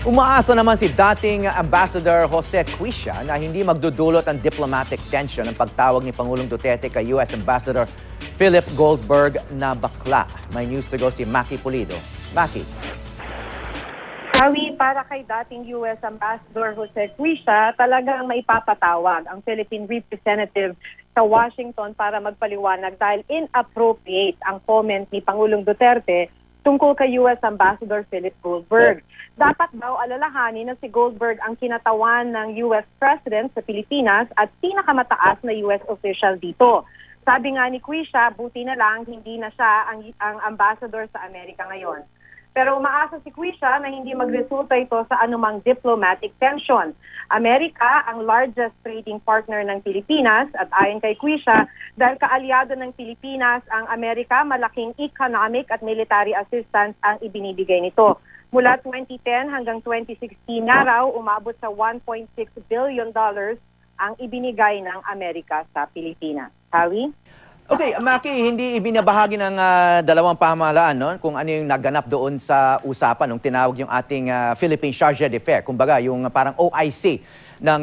Umaasa naman si dating Ambassador Jose Cuisia na hindi magdudulot ang diplomatic tension ang pagtawag ni Pangulong Duterte kay US Ambassador Philip Goldberg na bakla. May news to go si Maki Pulido. Maki. Awi, para kay dating US Ambassador Jose Cuisia, talagang maipapatawag ang Philippine representative sa Washington para magpaliwanag dahil inappropriate ang comment ni Pangulong Duterte tungkol kay US Ambassador Philip Goldberg. Dapat daw alalahanin na si Goldberg ang kinatawan ng US President sa Pilipinas at pinakamataas na US official dito. Sabi nga ni Cuisia, buti na lang hindi na siya ang ambassador sa Amerika ngayon. Pero umaasa si Cuisia na hindi magresulta ito sa anumang diplomatic tension. Amerika ang largest trading partner ng Pilipinas at ayon kay Cuisia, dahil kaalyado ng Pilipinas ang Amerika, malaking economic at military assistance ang ibinibigay nito. Mula 2010 hanggang 2016 na raw, umabot sa $1.6 billion ang ibinigay ng Amerika sa Pilipinas. Hawi? Okay, Maki, hindi ibinabahagi ng dalawang pamahalaan kung ano yung naganap doon sa usapan nung tinawag yung ating Philippine Charge d'Affaires, kumbaga yung parang OIC ng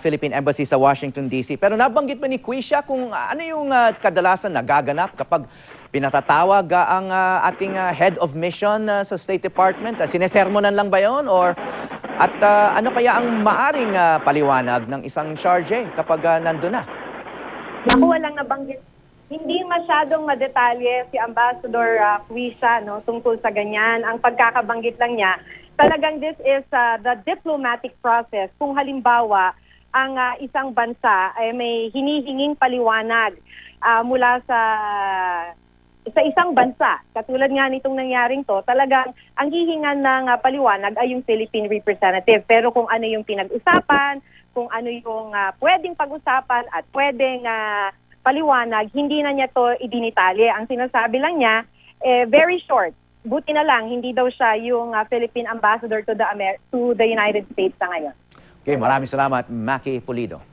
Philippine Embassy sa Washington, D.C. Pero nabanggit ba ni Cuisia kung ano yung kadalasan nagaganap kapag pinatatawag ang ating head of mission sa State Department? Sinesermonan lang ba yun? At ano kaya ang maaring paliwanag ng isang charge kapag nandun na? Ako walang nabanggit. Hindi masyadong madetalye si Ambassador Cuisia tungkol sa ganyan. Ang pagkakabanggit lang niya, talagang this is the diplomatic process. Kung halimbawa, ang isang bansa ay may hinihinging paliwanag mula sa isang bansa, katulad nga nitong nangyaring to, talagang ang hihingan ng paliwanag ay yung Philippine representative. Pero kung ano yung pinag-usapan, kung ano yung pwedeng pag-usapan at pwedeng paliwanag, hindi na niya to idinitalye. Ang sinasabi lang niya, very short. Buti na lang, hindi daw siya yung Philippine Ambassador to the United States na ngayon. Okay, maraming salamat, Maki Pulido.